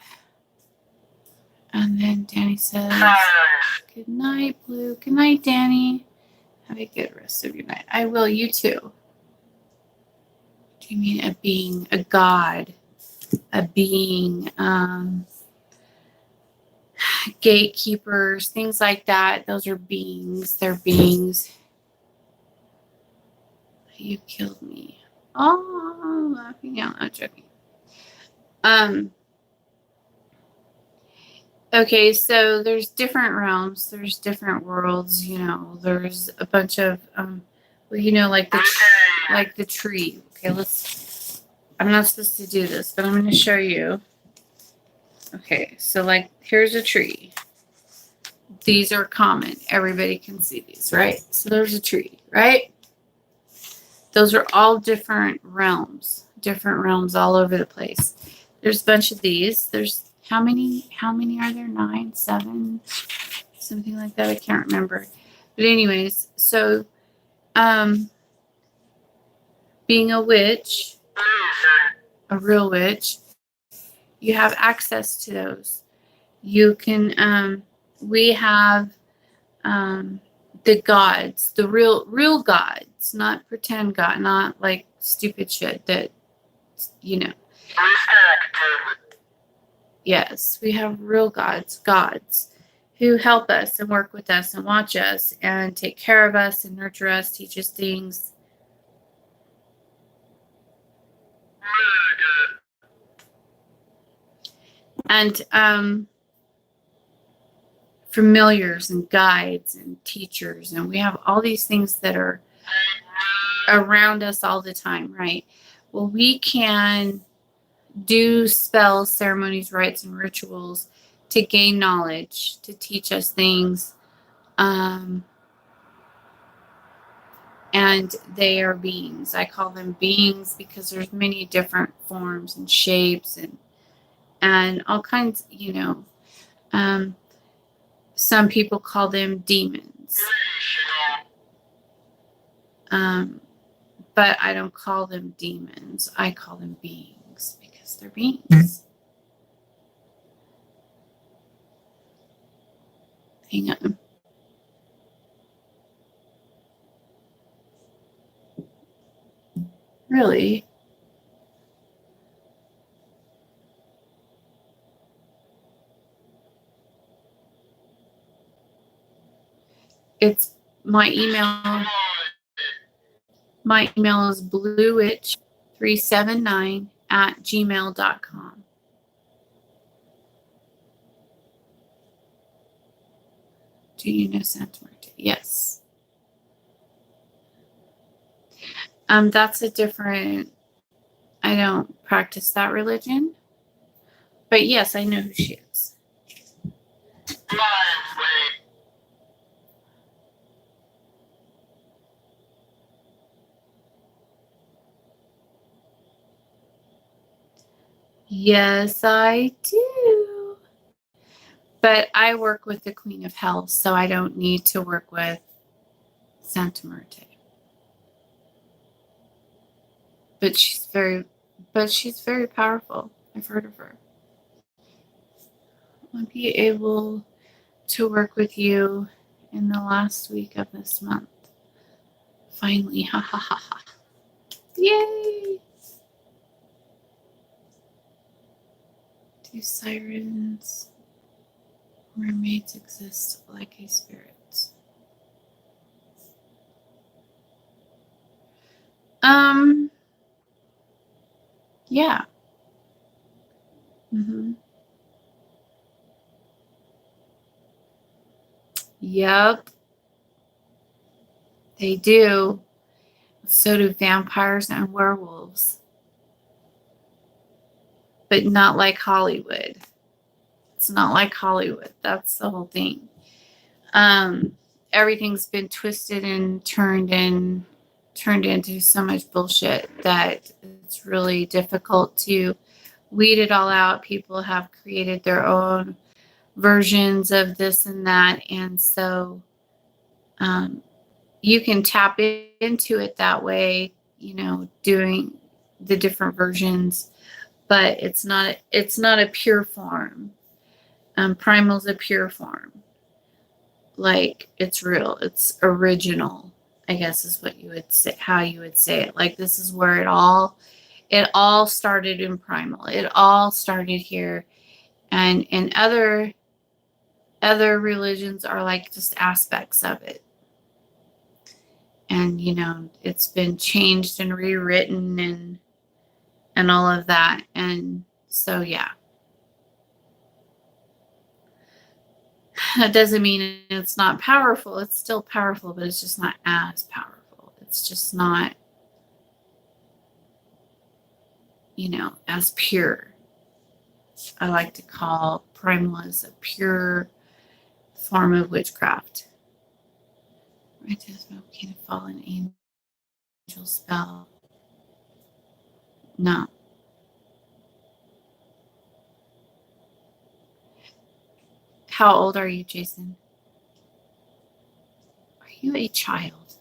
then Danny says, good night, Blue. Good night, Danny. Have a good rest of your night. I will. You too. Do you mean a being, a god, a being, gatekeepers, things like that? Those are beings. They're beings. You killed me. Oh, laughing out loud, joking. Okay, so there's different realms. There's different worlds. There's a bunch of like the tree. Okay, I'm not supposed to do this, but I'm going to show you. Okay, so like here's a tree. These are common. Everybody can see these, right? So there's a tree, right? Those are all different realms all over the place. There's a bunch of these. There's how many are there? 9, 7, something like that. I can't remember. But anyways, so being a witch, a real witch, you have access to those. You can we have the gods, the real gods, not pretend God, not like stupid shit that, you know. Yes, we have real gods who help us and work with us and watch us and take care of us and nurture us, teach us things. And familiars and guides and teachers, and we have all these things that are around us all the time, right? Well, we can do spells, ceremonies, rites, and rituals to gain knowledge, to teach us things. And they are beings. I call them beings because there's many different forms and shapes and all kinds, you know. Some people call them demons. But I don't call them demons. I call them beings because they're beings. Hang on. Really? It's my email. My email is bluewitch379@gmail.com. Do you know Santa Marta? Yes. That's a different, I don't practice that religion. But yes, I know who she is. Yes, I do. But I work with the Queen of Hell, so I don't need to work with Santa Marta. But she's very powerful. I've heard of her. I'll be able to work with you in the last week of this month. Finally, ha ha ha ha. Yay! Do sirens, mermaids exist like a spirit? Yeah. Yep. They do. So do vampires and werewolves. But not like Hollywood. It's not like Hollywood. That's the whole thing. Everything's been twisted and turned into so much bullshit that it's really difficult to weed it all out. People have created their own versions of this and that, and so you can tap into it that way, you know, doing the different versions, but it's not a pure form. Primal's a pure form. Like, it's real, it's original, I guess is what you would say, how you would say it. Like, this is where it all started in Primal. It all started here. And other religions are like just aspects of it. And, you know, it's been changed and rewritten and all of that. And so, yeah. That doesn't mean it's not powerful. It's still powerful, but it's just not as powerful. It's just not, you know, as pure. I like to call Primal as a pure form of witchcraft. Right, there's no kind of fallen angel spell. No. How old are you, Jason? Are you a child?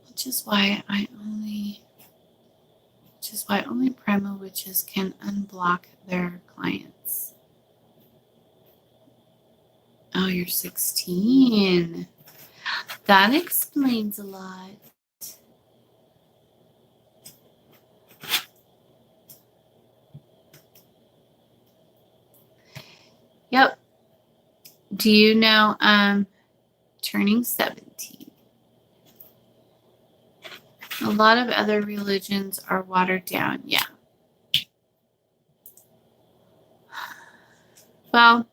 Which is why only Primal witches can unblock their clients. Oh, you're 16. That explains a lot. Yep. Do you know turning 17? A lot of other religions are watered down. Yeah. Well,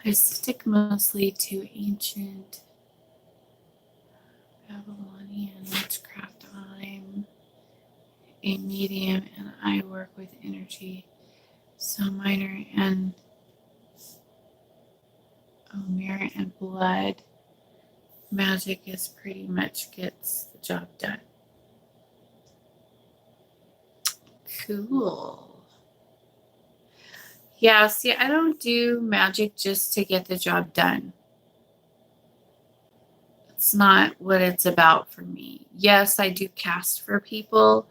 I stick mostly to ancient Babylonian witchcraft. I'm a medium and I work with energy. So minor and mirror and blood magic is pretty much gets the job done. Cool. Yeah, see, I don't do magic just to get the job done. It's not what it's about for me. Yes, I do cast for people,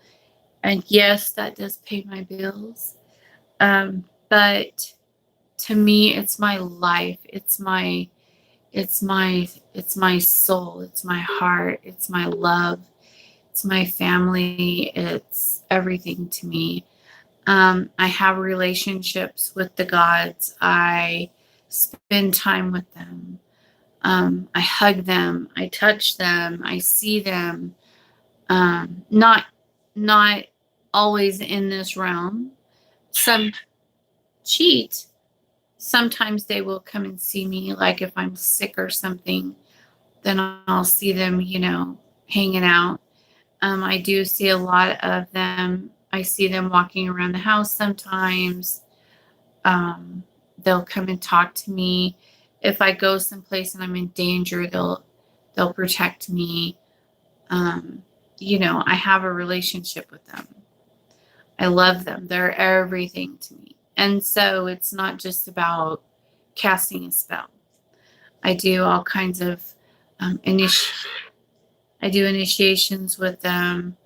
and yes, that does pay my bills. But to me, it's my life. It's my soul. It's my heart. It's my love. It's my family. It's everything to me. I have relationships with the gods. I spend time with them. I hug them. I touch them. I see them. Not always in this realm. Some cheat. Sometimes they will come and see me, like if I'm sick or something, then I'll see them, hanging out. I do see a lot of them. I see them walking around the house sometimes. They'll come and talk to me. If I go someplace and I'm in danger, they'll protect me. I have a relationship with them. I love them. They're everything to me. And so it's not just about casting a spell. I do all kinds of initiations with them.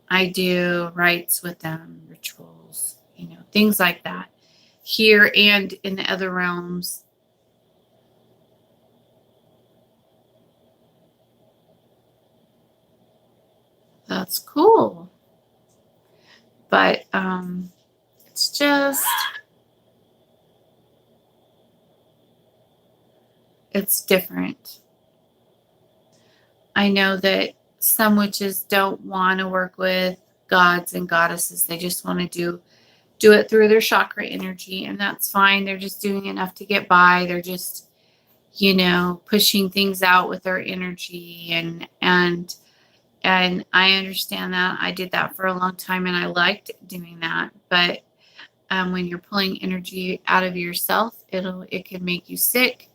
I do rites with them, rituals, things like that, here and in the other realms. That's cool. But it's different. I know that some witches don't want to work with gods and goddesses. They just want to do it through their chakra energy, and that's fine. They're just doing enough to get by. They're just, pushing things out with their energy, and I understand that. I did that for a long time, and I liked doing that. But when you're pulling energy out of yourself, it can make you sick.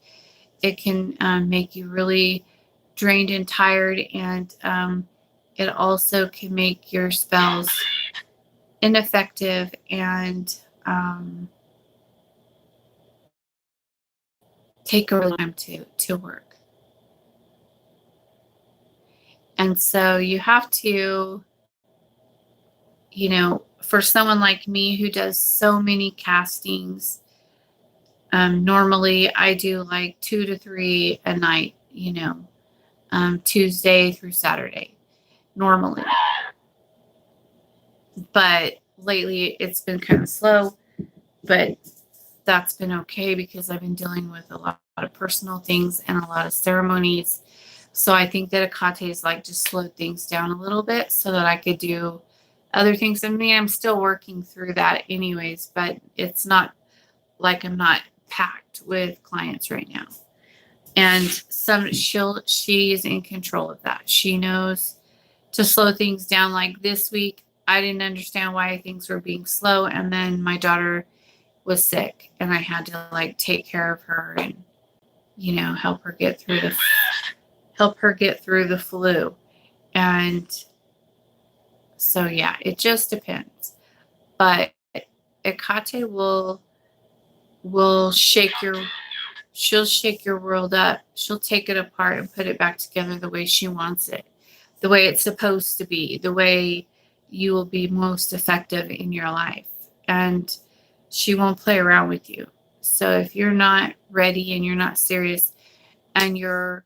It can make you really drained and tired, and it also can make your spells ineffective and take a long time to work. And so you have to, for someone like me who does so many castings, normally I do like 2 to 3 a night, Tuesday through Saturday, normally. But lately it's been kind of slow, but that's been okay because I've been dealing with a lot of personal things and a lot of ceremonies. So I think that Akate's like just slowed things down a little bit so that I could do other things. I mean, I'm still working through that anyways, but it's not like I'm not packed with clients right now. And she's in control of that. She knows to slow things down. Like this week, I didn't understand why things were being slow. And then my daughter was sick and I had to like take care of her and, help her get through the flu. And so, yeah, it just depends. But Ekate she'll shake your world up. She'll take it apart and put it back together the way she wants it, the way it's supposed to be, the way you will be most effective in your life. And she won't play around with you. So if you're not ready and you're not serious and your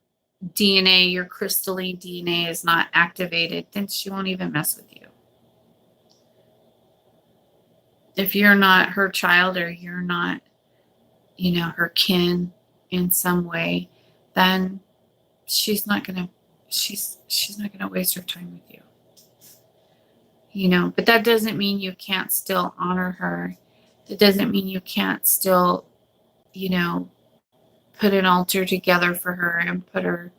DNA, your crystalline DNA is not activated, then she won't even mess with you. If you're not her child or you're not, her kin in some way, then she's not gonna waste her time with you. But that doesn't mean you can't still honor her. That doesn't mean you can't still, put an altar together for her and put her,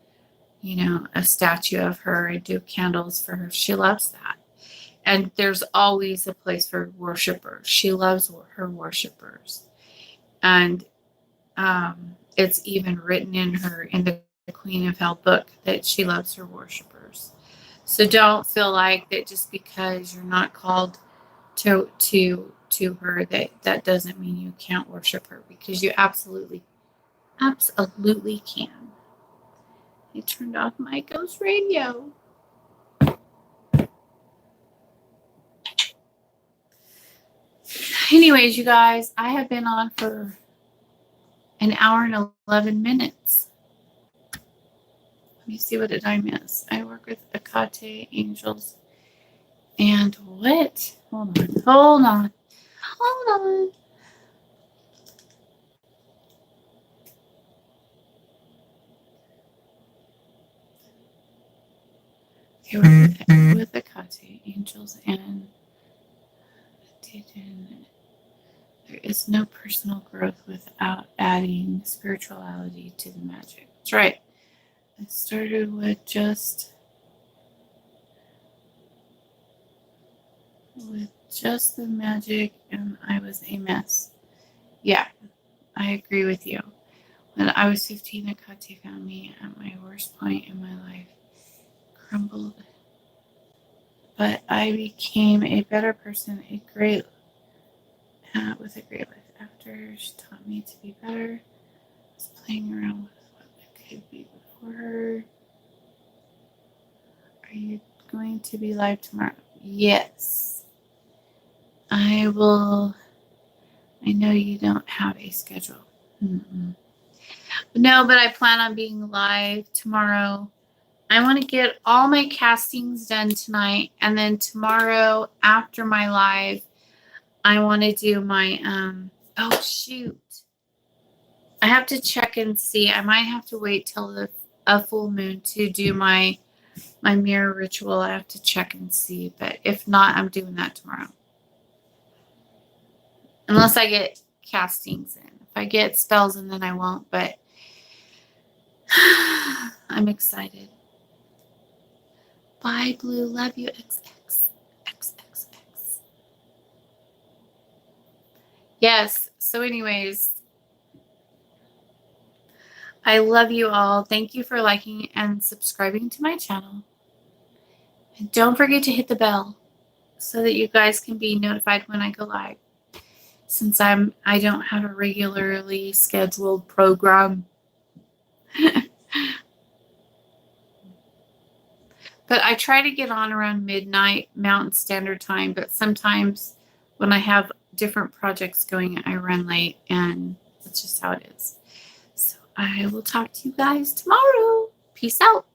a statue of her and do candles for her. She loves that. And there's always a place for worshipers. She loves her worshipers. And it's even written in the Queen of Hell book that she loves her worshipers. So don't feel like that just because you're not called to her that doesn't mean you can't worship her, because you absolutely can. I turned off my ghost radio. Anyways, you guys, I have been on for an hour and 11 minutes. Let me see what the time is. I work with Akate angels. And what? Hold on. I work with Akate angels, and there is no personal growth without adding spirituality to the magic. That's right. I started with just the magic, and I was a mess. Yeah, I agree with you. When I was 15, Akate found me at my worst point in my life. Crumbled. But I became a better person, with a great life. After she taught me to be better, I was playing around with what I could be before her. Are you going to be live tomorrow? Yes. I will. I know you don't have a schedule. No, but I plan on being live tomorrow. I want to get all my castings done tonight, and then tomorrow after my live, I want to do my oh shoot. I have to check and see. I might have to wait till a full moon to do my mirror ritual. I have to check and see, but if not, I'm doing that tomorrow. Unless I get castings in. If I get spells in, then I won't, but I'm excited. Bye, Blue. Love you. XXXXX. Yes. So anyways, I love you all. Thank you for liking and subscribing to my channel. And don't forget to hit the bell so that you guys can be notified when I go live. Since I don't have a regularly scheduled program. But I try to get on around midnight Mountain Standard Time, but sometimes when I have different projects going, I run late, and that's just how it is. So I will talk to you guys tomorrow. Peace out.